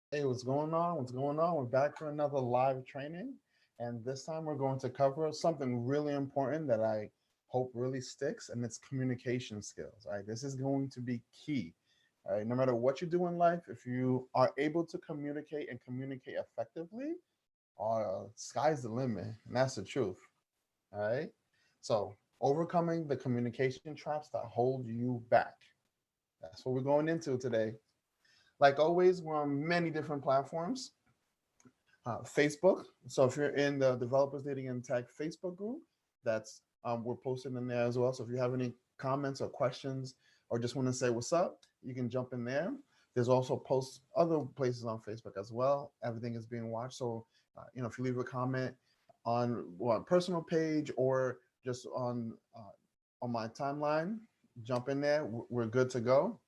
Hey, what's going on? What's going on? We're back for another live training. And this time we're going to cover something really important that I hope really sticks, and it's communication skills. All right. This is going to be key. All right. No matter what you do in life, if you are able to communicate and communicate effectively, sky's the limit. And that's the truth. All right. So, overcoming the communication traps that hold you back. That's what we're going into today. Like always, we're on many different platforms. Facebook. So if you're in the Developers Leading in Tech Facebook group, that's we're posting in there as well. So if you have any comments or questions or just want to say what's up, you can jump in there. There's also posts other places on Facebook as well. Everything is being watched. So if you leave a comment on one personal page or just on my timeline, jump in there. We're good to go.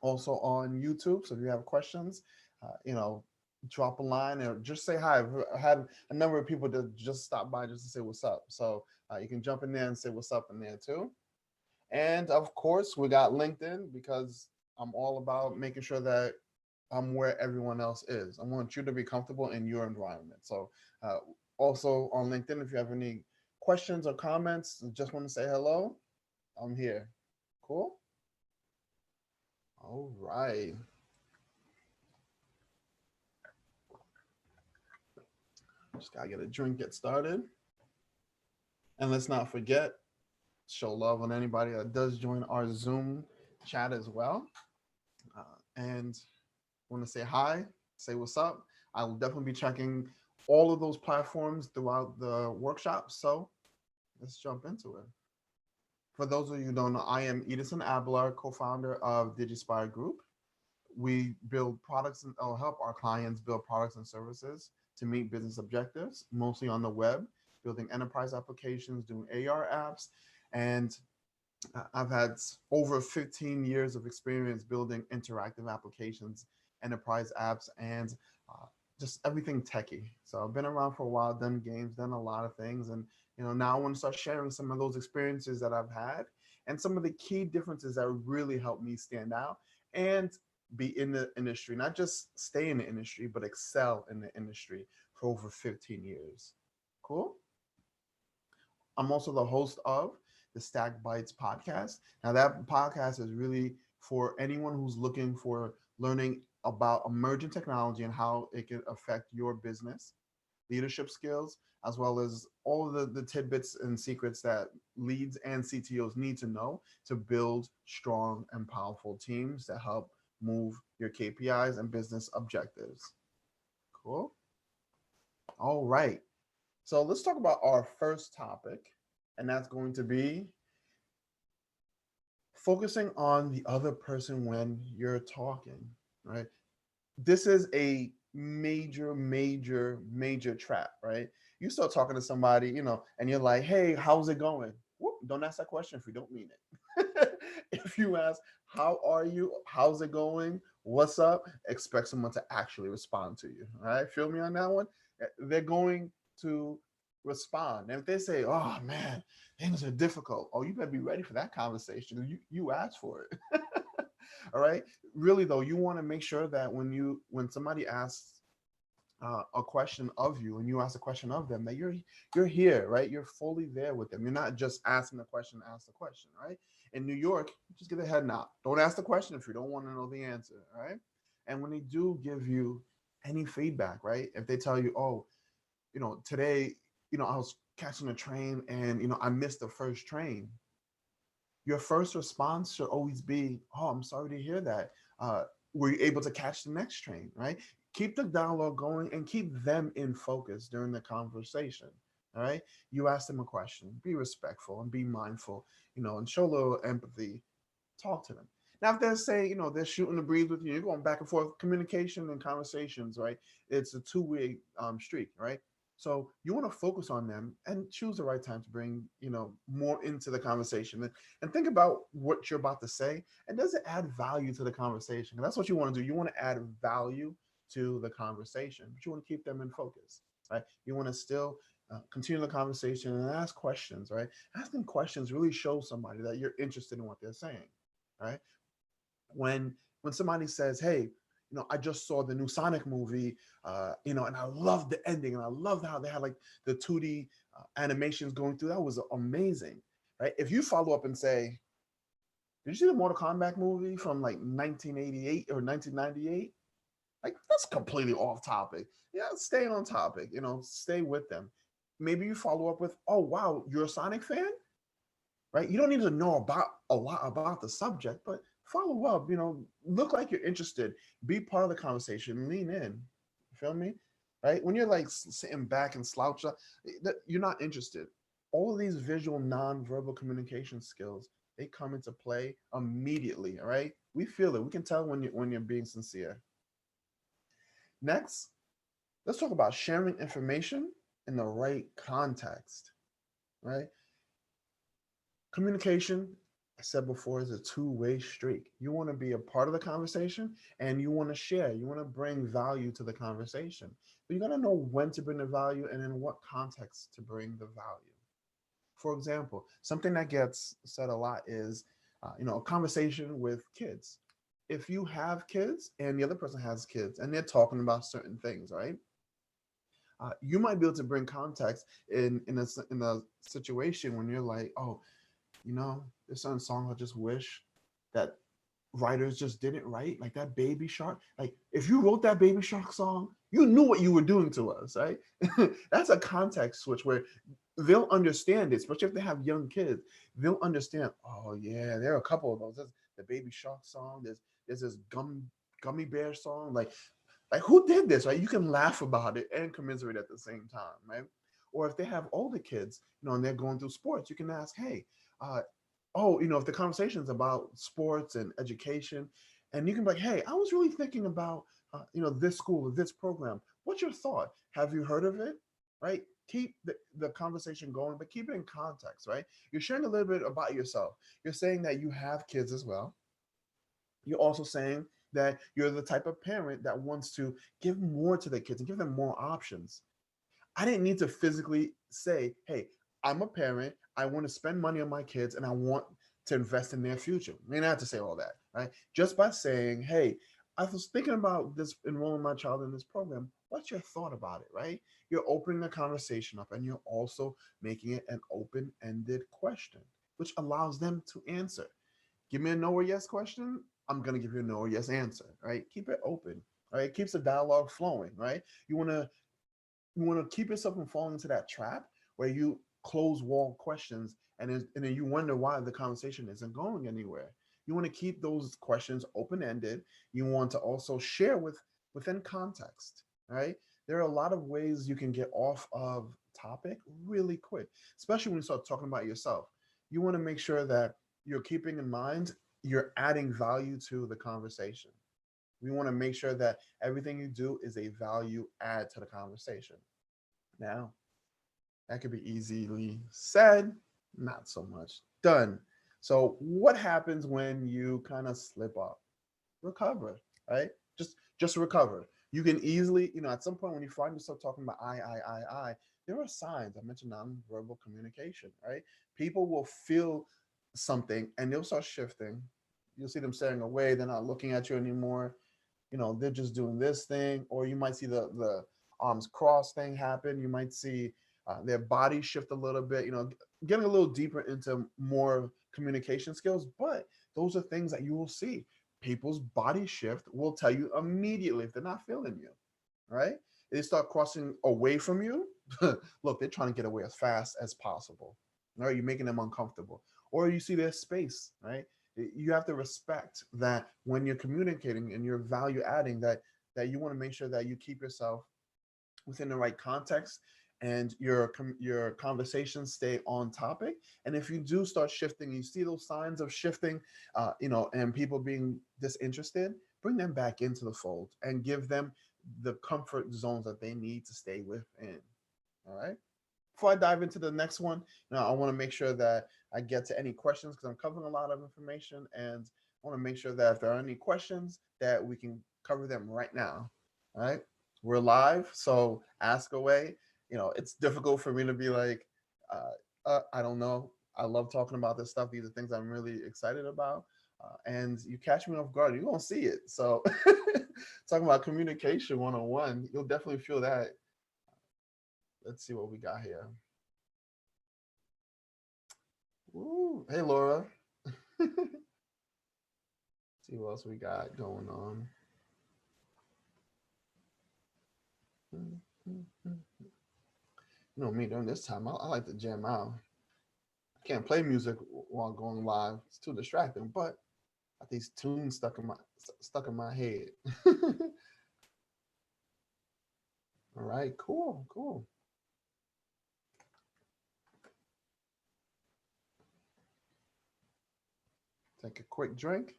Also on YouTube. So if you have questions, drop a line or just say hi. I've had a number of people that just stop by just to say what's up. So you can jump in there and say what's up in there too. And of course, we got LinkedIn because I'm all about making sure that I'm where everyone else is. I want you to be comfortable in your environment. So also on LinkedIn, if you have any questions or comments, just want to say hello, I'm here. Cool. All right. Just gotta get a drink, get started. And let's not forget, show love on anybody that does join our Zoom chat as well. And want to say hi, say what's up. I will definitely be checking all of those platforms throughout the workshop. So let's jump into it. For those of you who don't know, I am Edison Ablar, co-founder of DigiSpire Group. We build products and help our clients build products and services to meet business objectives, mostly on the web, building enterprise applications, doing AR apps, and I've had over 15 years of experience building interactive applications, enterprise apps, and uh, just everything techie. So I've been around for a while, done games, done a lot of things, and now I want to start sharing some of those experiences that I've had and some of the key differences that really helped me stand out and be in the industry, not just stay in the industry, but excel in the industry for over 15 years. Cool. I'm also the host of the Stack Bites podcast. Now, that podcast is really for anyone who's looking for learning about emerging technology and how it can affect your business, leadership skills, as well as all of the tidbits and secrets that leads and CTOs need to know to build strong and powerful teams that help move your KPIs and business objectives. Cool. All right. So let's talk about our first topic, and that's going to be focusing on the other person when you're talking, right? This is a major, major, major trap, right? You start talking to somebody, and you're like, hey, how's it going? Whoop, don't ask that question if you don't mean it. If you ask, how are you? How's it going? What's up? Expect someone to actually respond to you. All right. Feel me on that one? They're going to respond. And if they say, oh man, things are difficult, oh, you better be ready for that conversation. You asked for it. All right. Really though, you want to make sure that when somebody asks a question of you and you ask a question of them, that you're here, right? You're fully there with them. You're not just asking the question, ask the question, right? In New York, just give a head nod. Don't ask the question if you don't want to know the answer, right? And when they do give you any feedback, right? If they tell you, oh, today, I was catching a train and I missed the first train, your first response should always be, oh, I'm sorry to hear that. Were you able to catch the next train, right? Keep the dialogue going and keep them in focus during the conversation. All right. You ask them a question, be respectful and be mindful, and show a little empathy. Talk to them. Now, if they're saying, they're shooting the breeze with you, you're going back and forth, communication and conversations, right? It's a two-way streak, right? So you want to focus on them and choose the right time to bring, more into the conversation and think about what you're about to say. And does it add value to the conversation? And that's what you want to do. You want to add value to the conversation, but you want to keep them in focus, right? You want to still continue the conversation and ask questions, right? Asking questions really shows somebody that you're interested in what they're saying, right? When somebody says, "Hey, I just saw the new Sonic movie, and I loved the ending, and I loved how they had like the 2D animations going through. That was amazing, right? If you follow up and say, did you see the Mortal Kombat movie from like 1988 or 1998? Like, that's completely off topic. Yeah, stay on topic, stay with them. Maybe you follow up with, oh, wow, you're a Sonic fan? Right? You don't need to know about a lot about the subject, but follow up, look like you're interested, be part of the conversation, lean in. You feel me? Right? When you're like sitting back and slouch up, you're not interested. All of these visual non-verbal communication skills, they come into play immediately. All right. We feel it. We can tell when you're being sincere. Next, let's talk about sharing information in the right context. Right? Communication, I said before, is a two-way street. You want to be a part of the conversation and you want to share. You want to bring value to the conversation. But you got to know when to bring the value and in what context to bring the value. For example, something that gets said a lot is, a conversation with kids. If you have kids and the other person has kids and they're talking about certain things, right? You might be able to bring context in a situation when you're like, oh, there's certain songs I just wish that writers just didn't write, like that Baby Shark. Like, if you wrote that Baby Shark song, you knew what you were doing to us, right? That's a context switch where they'll understand it, especially if they have young kids. They'll understand, oh, yeah, there are a couple of those. There's the Baby Shark song, there's this gummy bear song. Like who did this, right? You can laugh about it and commiserate at the same time, right? Or if they have older kids, and they're going through sports, you can ask, hey, uh, oh, if the conversation is about sports and education, and you can be like, hey, I was really thinking about, this school or this program. What's your thought? Have you heard of it? Right? Keep the conversation going, but keep it in context, right? You're sharing a little bit about yourself. You're saying that you have kids as well. You're also saying that you're the type of parent that wants to give more to the kids and give them more options. I didn't need to physically say, hey, I'm a parent. I want to spend money on my kids and I want to invest in their future. I mean, I have to say all that, right? Just by saying, hey, I was thinking about this, enrolling my child in this program. What's your thought about it, right? You're opening the conversation up and you're also making it an open ended question, which allows them to answer. Give me a no or yes question. I'm going to give you a no or yes answer, right? Keep it open, right? It keeps the dialogue flowing, right? You want to keep yourself from falling into that trap where you close wall questions and then you wonder why the conversation isn't going anywhere. You want to keep those questions open ended. You want to also share within context, right? There are a lot of ways you can get off of topic really quick, especially when you start talking about yourself. You want to make sure that you're keeping in mind you're adding value to the conversation. We want to make sure that everything you do is a value add to the conversation. Now, that could be easily said, not so much done. So, what happens when you kind of slip up? Recover, right? Just recover. You can easily, at some point when you find yourself talking about I, there are signs. I mentioned nonverbal communication, right? People will feel something and they'll start shifting. You'll see them staring away. They're not looking at you anymore. They're just doing this thing, or you might see the arms cross thing happen. You might see their body shift a little bit. Getting a little deeper into more communication skills, but those are things that you will see. People's body shift will tell you immediately if they're not feeling you, right? They start crossing away from you. Look, they're trying to get away as fast as possible. Right? You're making them uncomfortable. Or you see their space, right? You have to respect that when you're communicating and you're value adding, that you want to make sure that you keep yourself within the right context and your conversations stay on topic. And if you do start shifting, you see those signs of shifting, and people being disinterested, bring them back into the fold and give them the comfort zones that they need to stay within. All right. Before I dive into the next one, I want to make sure that I get to any questions because I'm covering a lot of information, and I want to make sure that if there are any questions, that we can cover them right now. All right, we're live, so ask away. It's difficult for me to be like, I don't know. I love talking about this stuff. These are things I'm really excited about. and you catch me off guard, you're gonna see it. So, talking about communication 101, you'll definitely feel that. Let's see what we got here. Woo. Hey, Laura. See what else we got going on. You know me, during this time, I like to jam out. I can't play music while going live; it's too distracting. But got these tunes stuck in my head. All right, cool, cool. Take a quick drink.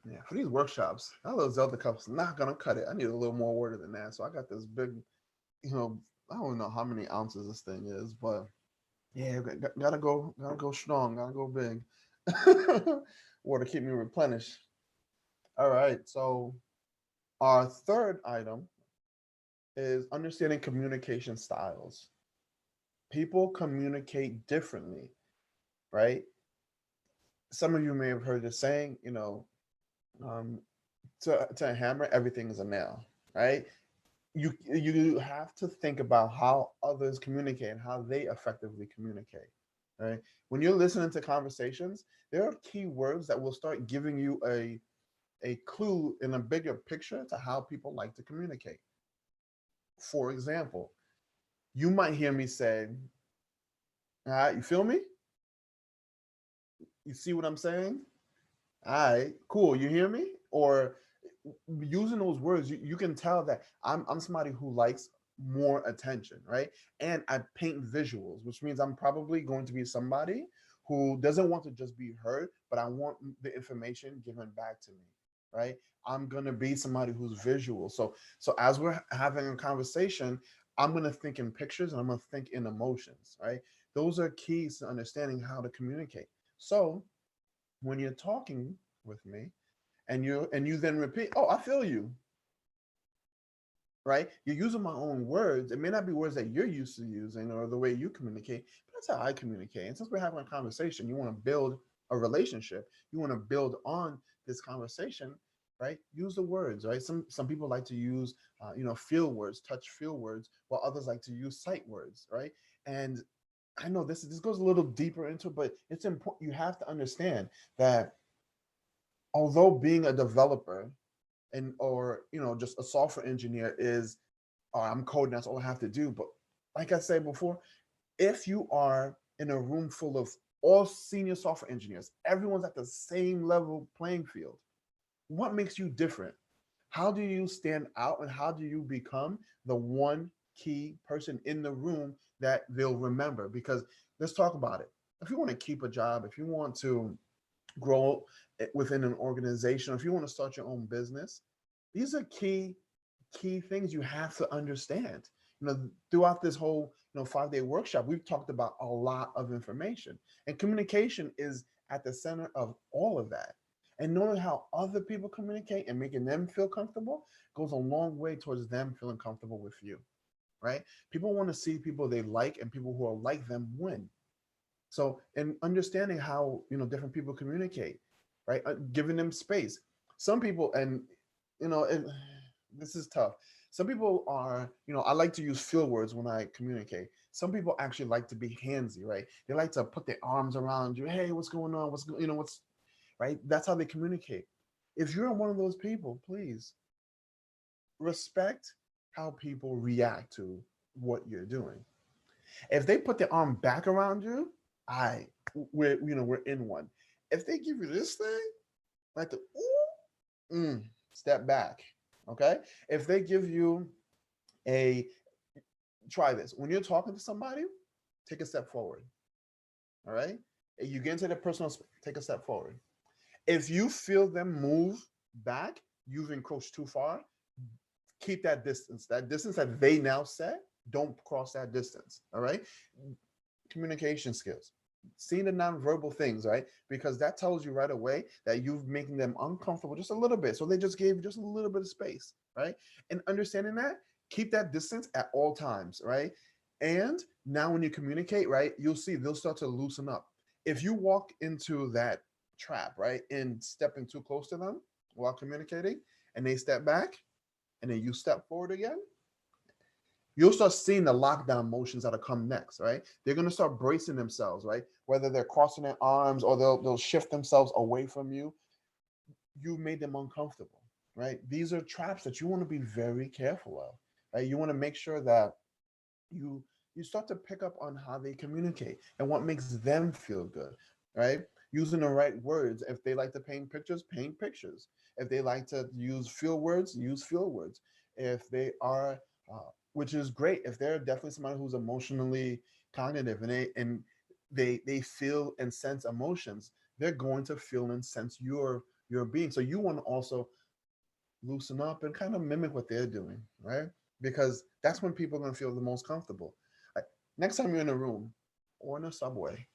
Yeah, for these workshops, that little Zelda cup's not gonna cut it. I need a little more water than that. So I got this big, you know, I don't know how many ounces this thing is, but yeah, gotta go strong, gotta go big. Water keep me replenished. All right, so our third item is understanding communication styles. People communicate differently, right? Some of you may have heard the saying, um, to a hammer, everything is a nail, right? You have to think about how others communicate and how they effectively communicate, right? When you're listening to conversations, there are key words that will start giving you a clue in a bigger picture to how people like to communicate. For example, you might hear me say, all right, you feel me? You see what I'm saying? All right, cool. You hear me? Or using those words, you can tell that I'm somebody who likes more attention, right? And I paint visuals, which means I'm probably going to be somebody who doesn't want to just be heard, but I want the information given back to me, right? I'm gonna be somebody who's visual. So as we're having a conversation, I'm gonna think in pictures and I'm gonna think in emotions, right? Those are keys to understanding how to communicate. So when you're talking with me and you then repeat, oh, I feel you, right? You're using my own words. It may not be words that you're used to using or the way you communicate, but that's how I communicate. And since we're having a conversation, you want to build a relationship, you want to build on this conversation, right? Use the words, right? Some people like to use feel words, touch feel words, while others like to use sight words, right? And I know this goes a little deeper into it, but it's important. You have to understand that although being a developer and or just a software engineer is, oh, I'm coding, that's all I have to do. But like I said before, if you are in a room full of all senior software engineers, everyone's at the same level playing field, what makes you different? How do you stand out and how do you become the one key person in the room that they'll remember? Because let's talk about it. If you want to keep a job, if you want to grow within an organization, if you want to start your own business, these are key things you have to understand. Throughout this whole 5-day workshop, we've talked about a lot of information, and communication is at the center of all of that. And knowing how other people communicate and making them feel comfortable goes a long way towards them feeling comfortable with you, right? People want to see people they like and people who are like them win. So, and understanding how different people communicate, right? Giving them space. Some people, and this is tough. Some people are, I like to use feel words when I communicate. Some people actually like to be handsy, right? They like to put their arms around you. Hey, what's going on? What's right? That's how they communicate. If you're one of those people, please respect how people react to what you're doing. If they put their arm back around you, we're in one. If they give you this thing, like the step back. Okay. If they give you a try this when you're talking to somebody, take a step forward. All right. If you get into their personal space, take a step forward. If you feel them move back, you've encroached too far. Keep that distance. That distance that they now set, don't cross that distance. All right. Communication skills, seeing the nonverbal things, right? Because that tells you right away that you've making them uncomfortable just a little bit. So they just gave you just a little bit of space, right? And understanding that, keep that distance at all times, right? And now when you communicate, right, you'll see they'll start to loosen up. If you walk into that trap, right, and stepping too close to them while communicating, and they step back, and then you step forward again, you'll start seeing the lockdown motions that'll come next, right? They're gonna start bracing themselves, right? Whether they're crossing their arms or they'll shift themselves away from you. You made them uncomfortable, right? These are traps that you want to be very careful of, right? You want to make sure that you you start to pick up on how they communicate and what makes them feel good, right? Using the right words. If they like to paint pictures. If they like to use feel words, use feel words. If they are, which is great, if they're definitely somebody who's emotionally cognitive and they feel and sense emotions, they're going to feel and sense your being. So you want to also loosen up and kind of mimic what they're doing, right? Because that's when people are going to feel the most comfortable. Like, next time you're in a room or in a subway,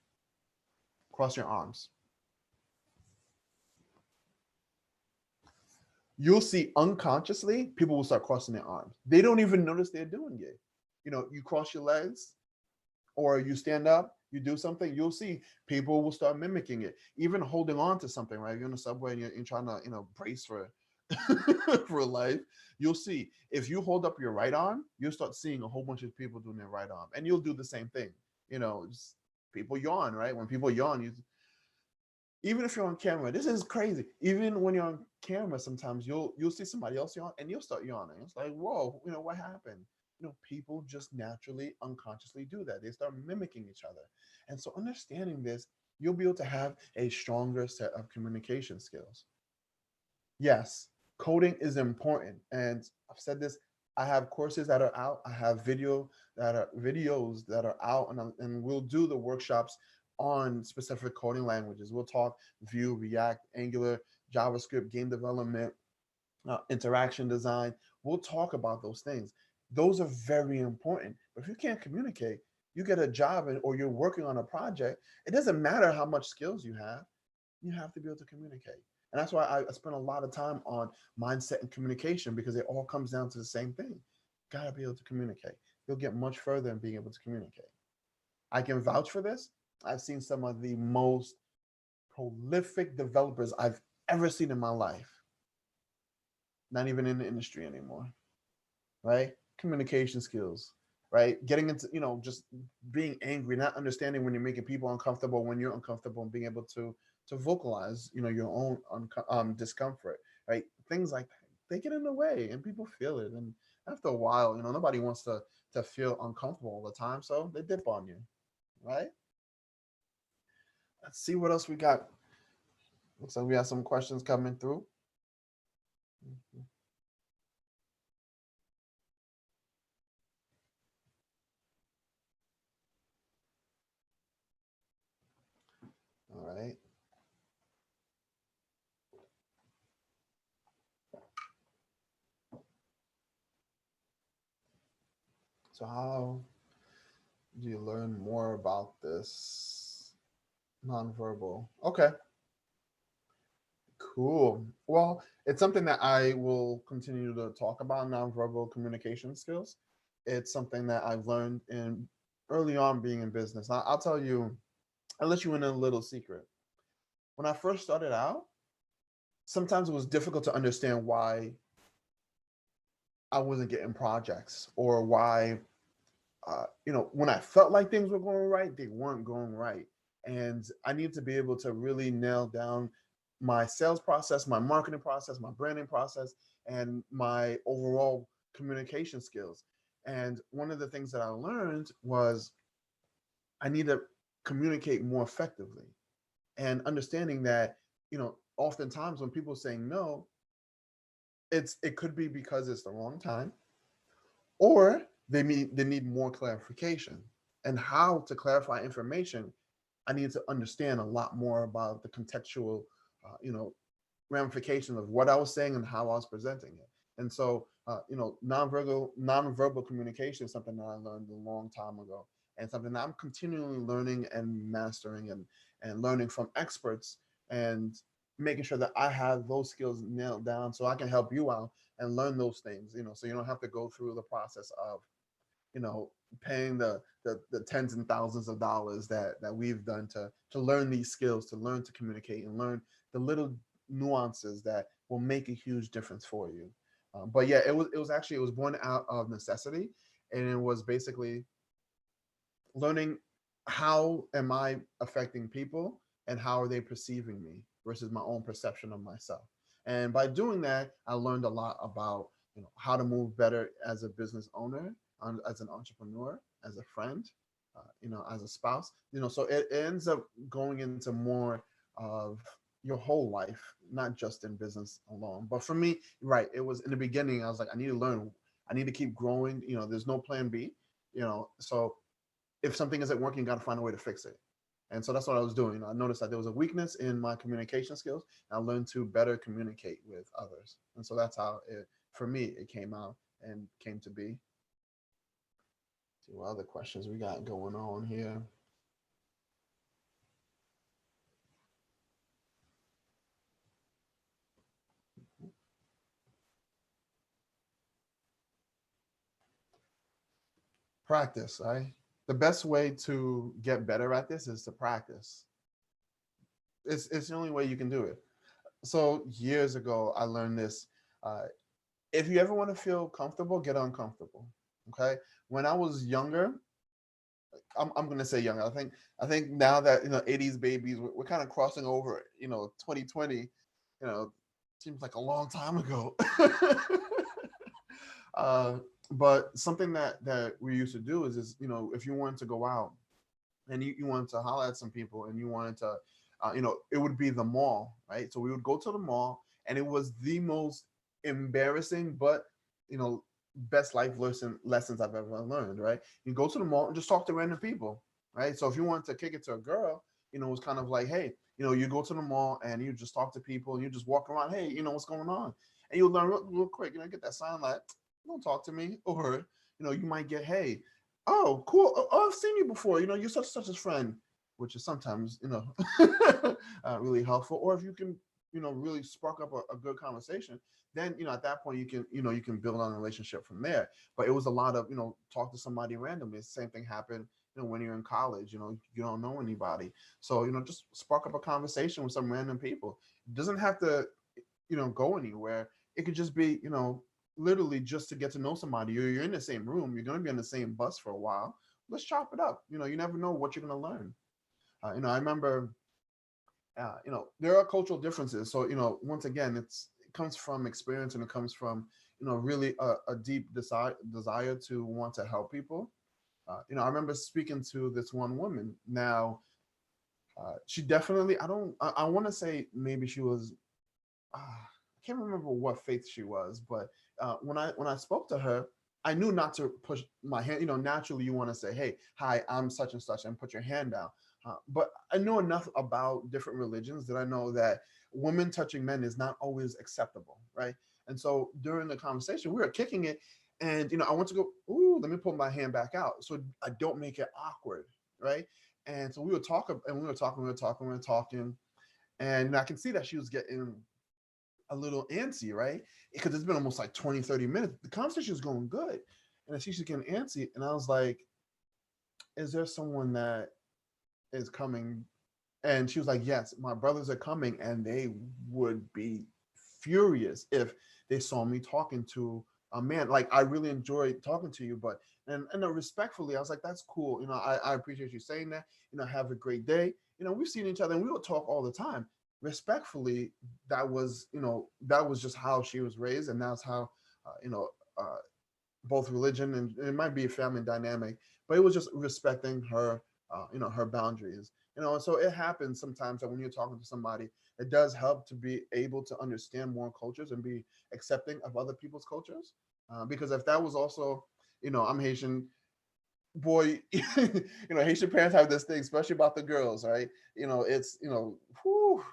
cross your arms. You'll see unconsciously people will start crossing their arms. They don't even notice they're doing it. You cross your legs or you stand up, you do something, you'll see people will start mimicking it, even holding on to something, right? You're in the subway and you're trying to, brace for for life. You'll see if you hold up your right arm, you'll start seeing a whole bunch of people doing their right arm, and you'll do the same thing. Just people yawn, right? When people yawn, even if you're on camera, this is crazy. Even when you're on camera, sometimes you'll see somebody else yawn, and you'll start yawning. It's like, whoa, what happened? People just naturally, unconsciously do that. They start mimicking each other, and so understanding this, you'll be able to have a stronger set of communication skills. Yes, coding is important, and I've said this. I have courses that are out. I have videos that are out, and we'll do the workshops on specific coding languages. We'll talk Vue, React, Angular, JavaScript, game development, interaction design. We'll talk about those things. Those are very important. But if you can't communicate, you get a job or you're working on a project. It doesn't matter how much skills you have. You have to be able to communicate. And that's why I spend a lot of time on mindset and communication, because it all comes down to the same thing. Got to be able to communicate. You'll get much further in being able to communicate. I can vouch for this. I've seen some of the most prolific developers I've ever seen in my life, not even in the industry anymore, right? Communication skills, right? Getting into, just being angry, not understanding when you're making people uncomfortable, when you're uncomfortable, and being able to vocalize, your own discomfort, right? Things like that. They get in the way, and people feel it. And after a while, nobody wants to feel uncomfortable all the time, so they dip on you, right? Let's see what else we got. Looks like we have some questions coming through. Mhm. All right. So how do you learn more about this nonverbal? Okay, cool. Well, it's something that I will continue to talk about, nonverbal communication skills. It's something that I've learned in early on being in business. I'll tell you, I'll let you in a little secret. When I first started out, sometimes it was difficult to understand why I wasn't getting projects, or why when I felt like things were going right, they weren't going right. And I need to be able to really nail down my sales process, my marketing process, my branding process, and my overall communication skills. And one of the things that I learned was I need to communicate more effectively, and understanding that, oftentimes when people are saying no, it could be because it's the wrong time, or they need more clarification. And how to clarify information, I need to understand a lot more about the contextual uh, you know ramifications of what I was saying and how I was presenting it. And so, nonverbal communication is something that I learned a long time ago, and something that I'm continually learning and mastering, and learning from experts, and making sure that I have those skills nailed down so I can help you out and learn those things. So you don't have to go through the process of you know, paying the tens and thousands of dollars that we've done to learn these skills, to learn to communicate and learn the little nuances that will make a huge difference for you. But yeah, it was actually, it was born out of necessity, and it was basically learning how am I affecting people and how are they perceiving me versus my own perception of myself. And by doing that, I learned a lot about, how to move better as a business owner, as an entrepreneur, as a friend, as a spouse. So it ends up going into more of your whole life, not just in business alone. But for me, right, it was in the beginning. I was like, I need to learn. I need to keep growing. There's no plan B. So if something isn't working, you got to find a way to fix it. And so that's what I was doing. I noticed that there was a weakness in my communication skills. And I learned to better communicate with others. And so that's how for me, it came out and came to be. See what other questions we got going on here. Practice, right? The best way to get better at this is to practice. It's the only way you can do it. So years ago, I learned this. Uh, if you ever want to feel comfortable, get uncomfortable. Okay. When I was younger, I'm gonna say younger. I think now that 80s babies, we're kind of crossing over. 2020. You know, seems like a long time ago. uh, but something that we used to do is if you wanted to go out and you wanted to holler at some people and you wanted to, it would be the mall, right? So we would go to the mall, and it was the most embarrassing, but you know, best life lessons I've ever learned, right? You go to the mall and just talk to random people, right? So if you wanted to kick it to a girl, it was kind of like, hey, you go to the mall and you just talk to people and you just walk around, hey, what's going on? And you'll learn real quick, get that sign like, don't talk to me. Or, you might get, hey, oh, cool. Oh, I've seen you before. You're such a friend, which is sometimes, really helpful. Or if you can, really spark up a good conversation, then, at that point you can build on a relationship from there. But it was a lot of, talk to somebody randomly. The same thing happened, when you're in college, you don't know anybody. So, just spark up a conversation with some random people. It doesn't have to, go anywhere. It could just be, literally just to get to know somebody. You're in the same room. You're going to be on the same bus for a while. Let's chop it up. You never know what you're going to learn. I remember, there are cultural differences. So, once again, it comes from experience, and it comes from, really a deep desire to want to help people. I remember speaking to this one woman. Now, she definitely, I want to say maybe she was, I can't remember what faith she was, but when I spoke to her, I knew not to push my hand. Naturally you want to say, "Hey, hi, I'm such and such," and put your hand down. But I know enough about different religions that I know that women touching men is not always acceptable, right? And so during the conversation, we were kicking it, and I want to go, "Ooh, let me pull my hand back out," so I don't make it awkward, right? And so we were talking, and we were talking, and I can see that she was getting a little antsy, right? Because it's been almost like 20, 30 minutes. The conversation was going good. And I see she's getting antsy. And I was like, is there someone that is coming? And she was like, yes, my brothers are coming. And they would be furious if they saw me talking to a man. Like, I really enjoyed talking to you, but, and respectfully, I was like, that's cool. I appreciate you saying that. Have a great day. We've seen each other and we would talk all the time. Respectfully, that was just how she was raised, and that's how uh, both religion, and it might be a family dynamic, but it was just respecting her, her boundaries. And so it happens sometimes that when you're talking to somebody, it does help to be able to understand more cultures and be accepting of other people's cultures. Because if that was also, I'm Haitian, boy, Haitian parents have this thing, especially about the girls, right? It's, whew,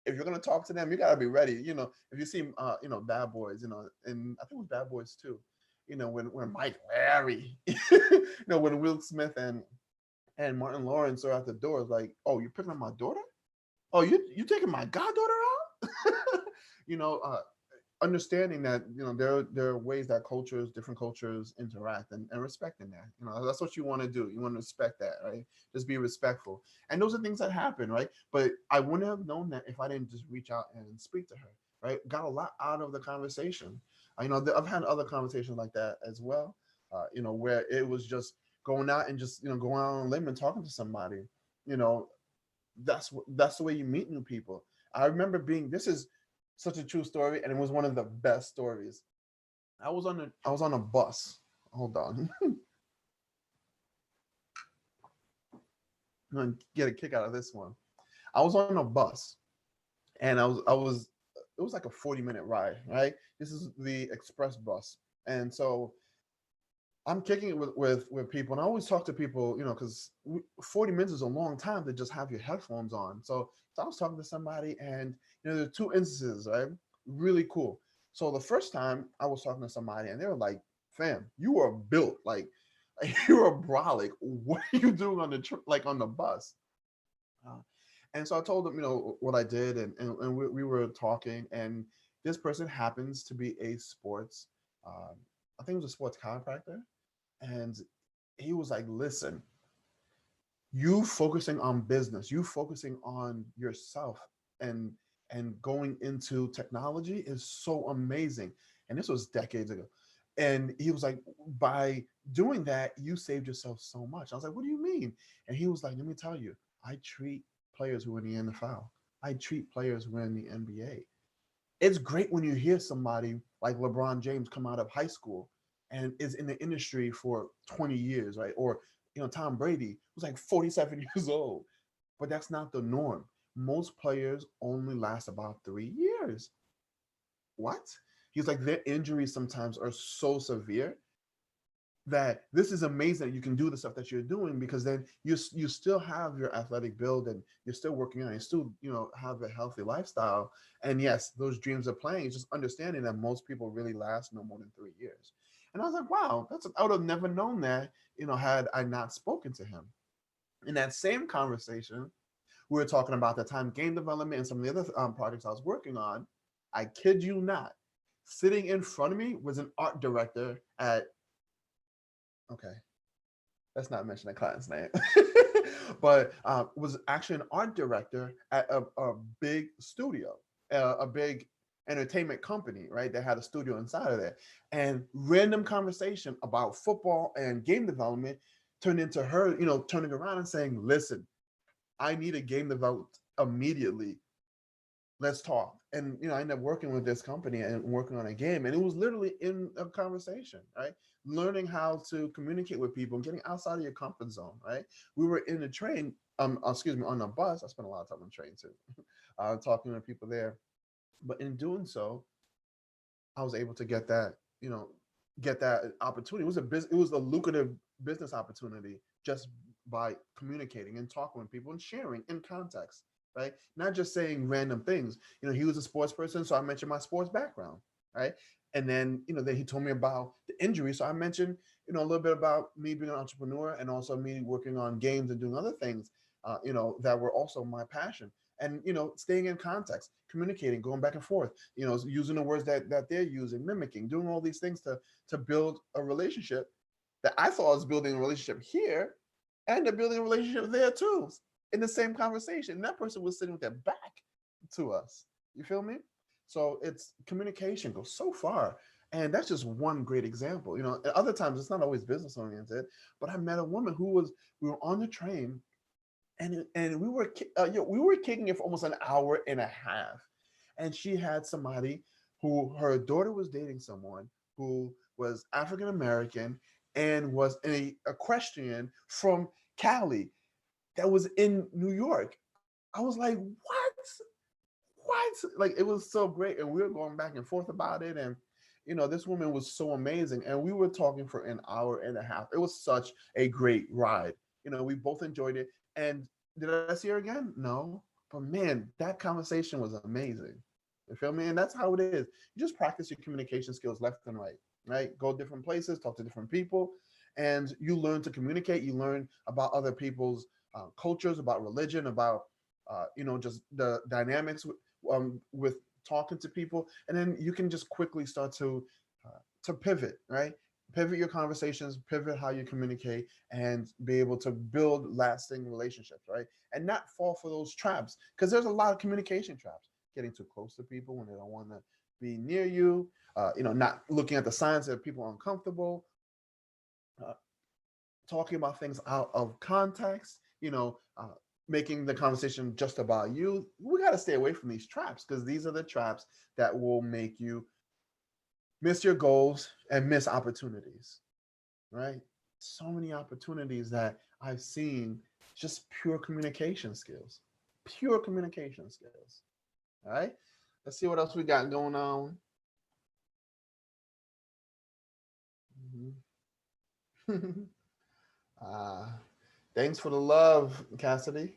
if you're gonna talk to them, you gotta be ready. If you see, Bad Boys, and I think it was Bad Boys too. When Mike Larry, when Will Smith and Martin Lawrence are at the door, it's like, oh, you're picking up my daughter? Oh, you taking my goddaughter out? you know, uh, understanding that there are ways that different cultures interact, and respecting that. That's what you want to do. You want to respect that, right? Just be respectful. And those are things that happen, right? But I wouldn't have known that if I didn't just reach out and speak to her, right? Got a lot out of the conversation. I've had other conversations like that as well, where it was just going out and just going out on a limb and talking to somebody. you know that's the way you meet new people. I remember being this is such a true story, and it was one of the best stories. I was on a bus. Hold on. I'm gonna get a kick out of this one. I was on a bus, and I was it was like a 40-minute ride, right? This is the express bus. And so I'm kicking it with people, and I always talk to people, because 40 minutes is a long time to just have your headphones on. So I was talking to somebody, and there are two instances, right? Really cool. So the first time I was talking to somebody, and they were like, "Fam, you are built like you're a brolic. What are you doing on the like on the bus?" Uh, and so I told them, what I did, and we were talking, and this person happens to be a sports, um, I think it was a sports chiropractor, and he was like, "Listen, you focusing on business, you focusing on yourself, and going into technology is so amazing." And this was decades ago. And he was like, "By doing that, you saved yourself so much." I was like, "What do you mean?" And he was like, "Let me tell you, I treat players who are in the NFL. I treat players who are in the NBA. It's great when you hear somebody like LeBron James come out of high school and is in the industry for 20 years, right? Or Tom Brady was like 47 years old. But that's not the norm. Most players only last about 3 years. What? He's like, their injuries sometimes are so severe that this is amazing that you can do the stuff that you're doing, because then you still have your athletic build, and you're still working on, you still have a healthy lifestyle. And yes, those dreams are playing. It's just understanding that most people really last no more than 3 years." And I was like, wow, I would have never known that, had I not spoken to him. In that same conversation, we were talking about the time game development and some of the other projects I was working on. I kid you not, sitting in front of me was an art director at, okay, let's not mention the client's name, but was actually an art director at a big studio, a big entertainment company, right? That had a studio inside of there. And random conversation about football and game development turned into her, turning around and saying, "Listen, I need a game developed immediately. Let's talk." And I ended up working with this company and working on a game, and it was literally in a conversation, right? Learning how to communicate with people and getting outside of your comfort zone, right? We were in the train, excuse me, on the bus. I spent a lot of time on the train too, talking to people there. But in doing so, I was able to get that opportunity. It was it was a lucrative business opportunity, just by communicating and talking with people and sharing in context, right? Not just saying random things. He was a sports person, so I mentioned my sports background, right? And then, then he told me about the injury, so I mentioned, a little bit about me being an entrepreneur, and also me working on games and doing other things, that were also my passion. And staying in context, communicating, going back and forth, using the words that they're using, mimicking, doing all these things to build a relationship that I thought I was building a relationship here, and they're building a relationship there too, in the same conversation. And that person was sitting with their back to us. You feel me? So it's communication goes so far. And that's just one great example. At other times it's not always business oriented, but I met a woman we were on the train, and we were kicking it for almost an hour and a half. And she had somebody who her daughter was dating someone who was African American and was a equestrian from Cali that was in New York. I was like, what? Like, it was so great. And we were going back and forth about it. And this woman was so amazing, and we were talking for an hour and a half. It was such a great ride. We both enjoyed it. And did I see her again? No. But man, that conversation was amazing. You feel me? And that's how it is. You just practice your communication skills left and right? Go different places, talk to different people, and you learn to communicate. You learn about other people's cultures, about religion, about just the dynamics with talking to people, and then you can just quickly start to pivot, right? Pivot your conversations, pivot how you communicate, and be able to build lasting relationships, right? And not fall for those traps, because there's a lot of communication traps. Getting too close to people when they don't want to be near you, not looking at the signs that people are uncomfortable, uh, talking about things out of context, making the conversation just about you. We got to stay away from these traps, because these are the traps that will make you miss your goals and miss opportunities, right? So many opportunities that I've seen, just pure communication skills, pure communication skills. All right. Let's see what else we got going on. Mhm. uh, Thanks for the love, Cassidy.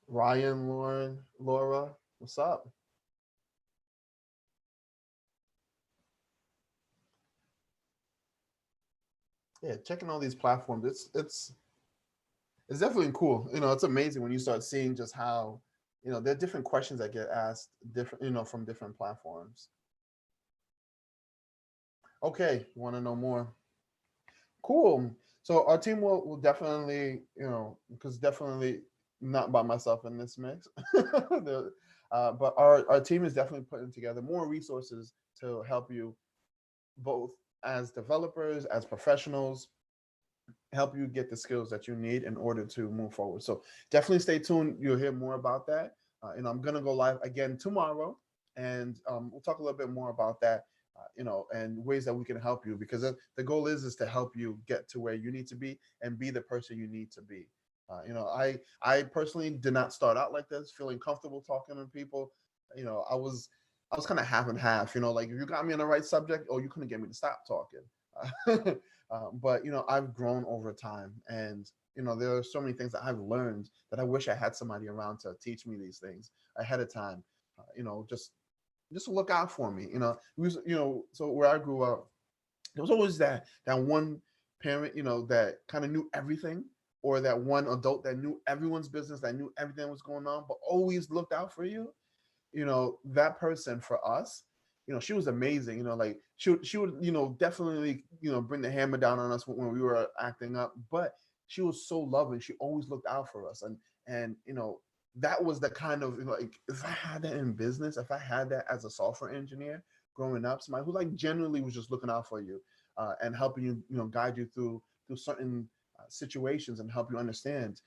Ryan, Lauren, Laura, what's up? Yeah, checking all these platforms. It's definitely cool. It's amazing when you start seeing just how, there are different questions that get asked different, from different platforms. Okay, want to know more? Cool. So our team will definitely, because definitely not by myself in this mix. But our team is definitely putting together more resources to help you both as developers, as professionals, help you get the skills that you need in order to move forward. So definitely stay tuned. You'll hear more about that. I'm going to go live again tomorrow, and we'll talk a little bit more about that, and ways that we can help you, because the goal is to help you get to where you need to be and be the person you need to be. I personally did not start out like this, feeling comfortable talking to people. I was kind of half and half. Like if you got me on the right subject, or you couldn't get me to stop talking. But I've grown over time, and there are so many things that I've learned that I wish I had somebody around to teach me these things ahead of time. Just to look out for me. So where I grew up, there was always that one parent, that kind of knew everything, or that one adult that knew everyone's business, that knew everything that was going on, but always looked out for you. That person for us, she was amazing. Like she would definitely bring the hammer down on us when we were acting up, but she was so loving. She always looked out for us, and that was the kind of, like, if I had that in business, if I had that as a software engineer growing up, somebody who like generally was just looking out for you, and helping you, guide you through certain situations, and help you understand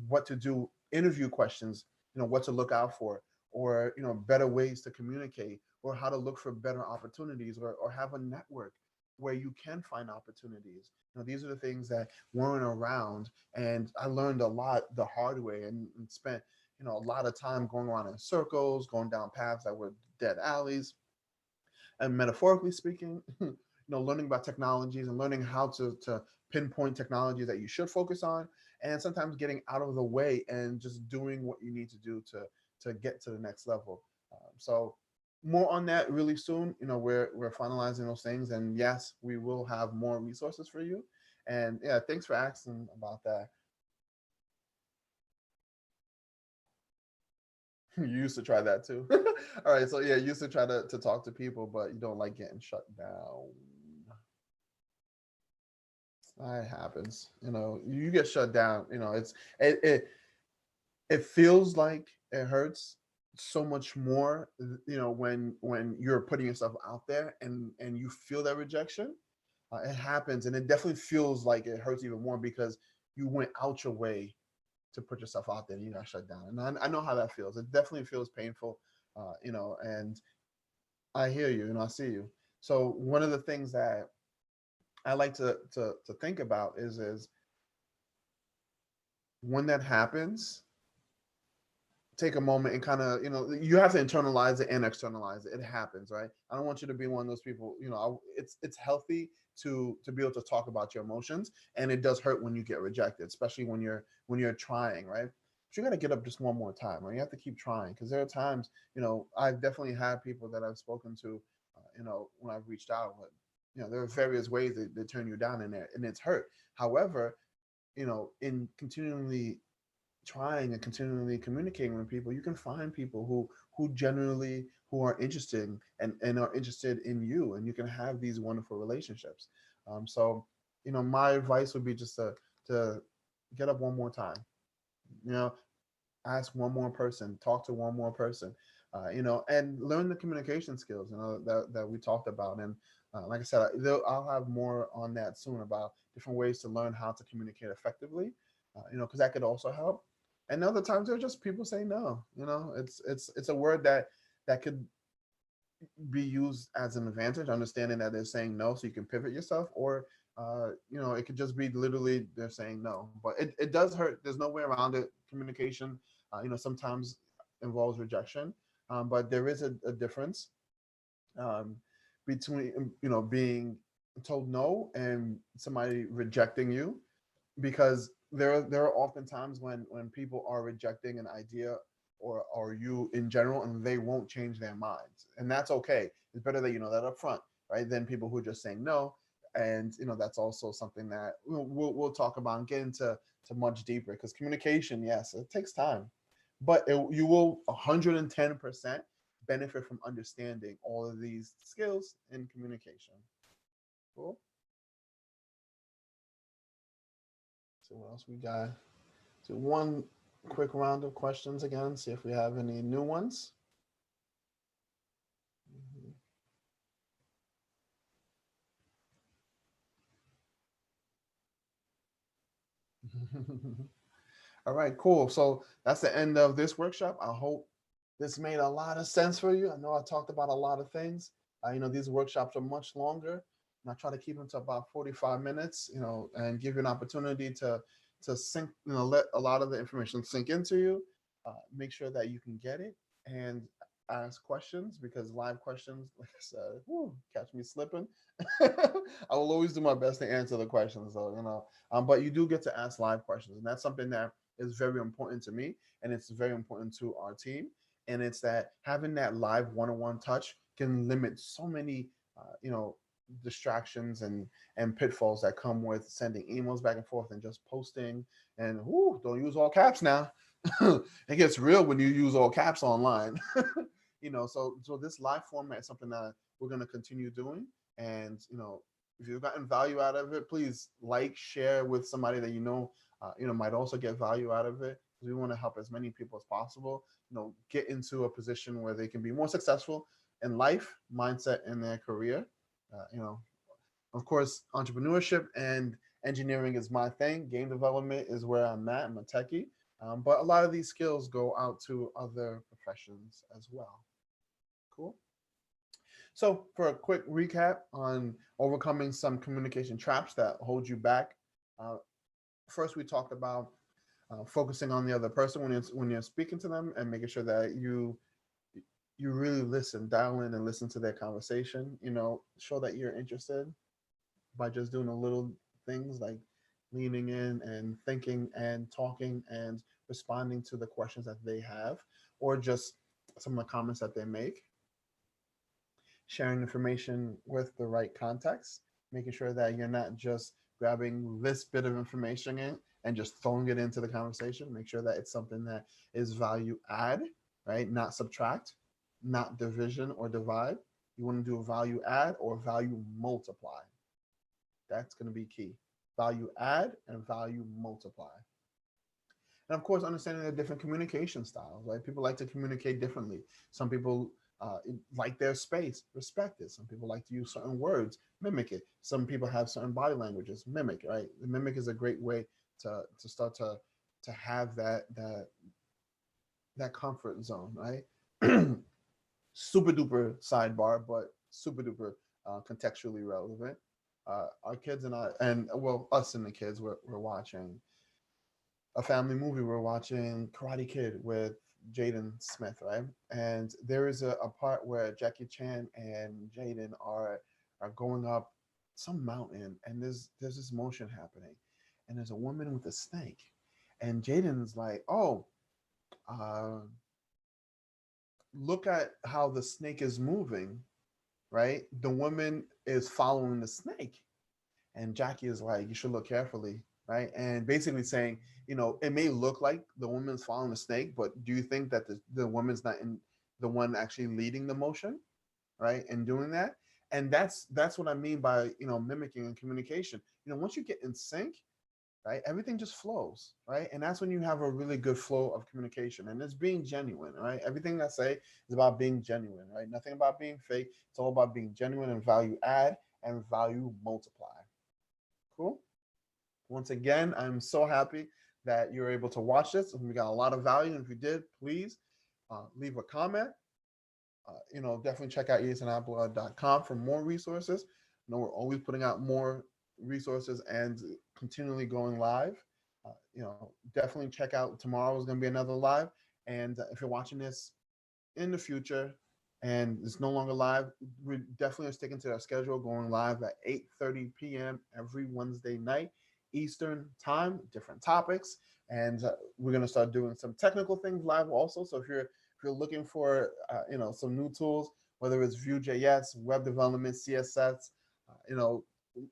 what to do, interview questions, what to look out for, or better ways to communicate, or how to look for better opportunities, or have a network where you can find opportunities. These are the things that weren't around, and I learned a lot the hard way, and spent a lot of time going around in circles, going down paths that were dead alleys. And metaphorically speaking, learning about technologies, and learning how to pinpoint technologies that you should focus on, and sometimes getting out of the way and just doing what you need to do to get to the next level. So more on that really soon. We're finalizing those things, and yes, we will have more resources for you. And yeah, thanks for asking about that. You used to try that too. All right, so yeah, you used to try to talk to people, but you don't like getting shut down. It happens. You get shut down. It feels like it hurts so much more, when you're putting yourself out there, and you feel that rejection. It happens, and it definitely feels like it hurts even more, because you went out your way to put yourself out there, and you got shut down. And I know how that feels. It definitely feels painful. And I hear you, and I see you. So one of the things that I like to think about is when that happens, take a moment and kind of, you have to internalize it and externalize it. It happens, right? I don't want you to be one of those people. It's healthy to be able to talk about your emotions, and it does hurt when you get rejected, especially when you're trying, right? But you got to get up just one more time, right? You have to keep trying, because there are times, I've definitely had people that I've spoken to, when I've reached out, but there are various ways they turn you down in there, and it's hurt. However, in continually trying and continually communicating with people, you can find people who genuinely who are interested and are interested in you, and you can have these wonderful relationships. So, my advice would be just to get up one more time. You know, ask one more person, talk to one more person, and learn the communication skills, that we talked about. And like I said, I'll have more on that soon about different ways to learn how to communicate effectively, because that could also help. And other times there are just people say no. It's a word that could be used as an advantage, understanding that they're saying no, so you can pivot yourself, or it could just be literally they're saying no. But it does hurt. There's no way around it. Communication, sometimes involves rejection, but there is a difference um, between being told no and somebody rejecting you, because there are often times when people are rejecting an idea or you in general, and they won't change their minds, and that's okay. It's better that you know that up front, right, than people who are just saying no. And that's also something that we'll talk about and get into to much deeper, because communication, yes, it takes time, but you will 110% benefit from understanding all of these skills in communication. Cool. So what else we got? So one quick round of questions again, see if we have any new ones. All right, cool. So that's the end of this workshop. I hope this made a lot of sense for you. I know I talked about a lot of things. These workshops are much longer, and I try to keep them to about 45 minutes, and give you an opportunity to sink, let a lot of the information sink into you. Make sure that you can get it and ask questions, because live questions, like I said, catch me slipping. I will always do my best to answer the questions, though, but you do get to ask live questions, and that's something that is very important to me, and it's very important to our team. And it's that having that live one-on-one touch can limit so many, distractions and pitfalls that come with sending emails back and forth and just posting. And don't use all caps now. It gets real when you use all caps online. So this live format is something that we're going to continue doing. And if you've gotten value out of it, please share with somebody that might also get value out of it. We want to help as many people as possible, get into a position where they can be more successful in life, mindset, in their career. Of course, entrepreneurship and engineering is my thing. Game development is where I'm at. I'm a techie. But a lot of these skills go out to other professions as well. Cool. So, for a quick recap on overcoming some communication traps that hold you back, uh, first we talked about focusing on the other person when you're speaking to them, and making sure that you really listen, dial in and listen to their conversation. Show that you're interested by just doing a little things like leaning in and thinking and talking and responding to the questions that they have, or just some of the comments that they make. Sharing information with the right context, making sure that you're not just grabbing this bit of information in and just throwing it into the conversation. Make sure that it's something that is value add, right? Not subtract, not division or divide. You want to do a value add or value multiply. That's going to be key. Value add and value multiply. And of course, understanding the different communication styles, right? People like to communicate differently. Some people like their space, respect it. Some people like to use certain words, mimic it. Some people have certain body languages, mimic, right? The mimic is a great way to start to have that comfort zone, right? Super duper sidebar, but super duper contextually relevant. Our kids and I, and well, us and the kids, we're watching a family movie. We're watching Karate Kid with Jaden Smith, right? And there is a part where Jackie Chan and Jaden are going up some mountain, and there's this motion happening, and there's a woman with a snake, and Jaden's like, "Oh, uh, look at how the snake is moving, right? The woman is following the snake." And Jackie is like, "You should look carefully. right? And basically saying, it may look like the woman's following the snake, but do you think that the woman's not in the one actually leading the motion, right? And doing that. And that's what I mean by, mimicking and communication. Once you get in sync, right, everything just flows, right? And that's when you have a really good flow of communication. And it's being genuine, right? Everything I say is about being genuine, right? Nothing about being fake. It's all about being genuine and value add and value multiply. Cool. Once again, I'm so happy that you're able to watch this. We got a lot of value. And if you did, please leave a comment. Definitely check out edisonapple.com for more resources. We're always putting out more resources and continually going live. Definitely check out tomorrow is going to be another live. And if you're watching this in the future and it's no longer live, we definitely are sticking to our schedule, going live at 8:30 p.m. every Wednesday night Eastern time, different topics. And we're going to start doing some technical things live also. So if you're looking for some new tools, whether it's Vue.js, web development, CSS, you know,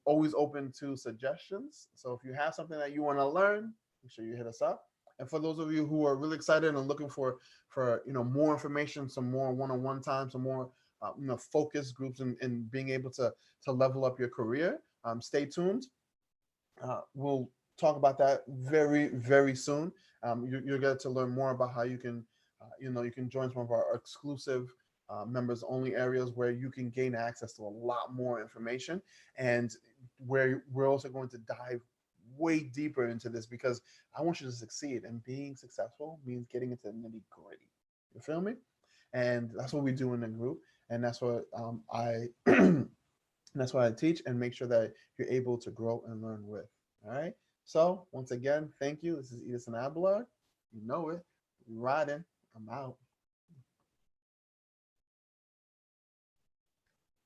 always open to suggestions. So if you have something that you want to learn, make sure you hit us up. And for those of you who are really excited and looking for more information, some more one-on-one time, some more focus groups, and being able to level up your career, stay tuned. We'll talk about that very, very soon. You're going to learn more about how you can, you can join some of our exclusive members only areas where you can gain access to a lot more information, and where we're also going to dive way deeper into this because I want you to succeed, and being successful means getting into the nitty gritty. You feel me? And that's what we do in the group, and that's what I and that's why I teach and make sure that you're able to grow and learn with. All right. So once again, thank you. This is Edison Abelard. You know it. We riding. I'm out.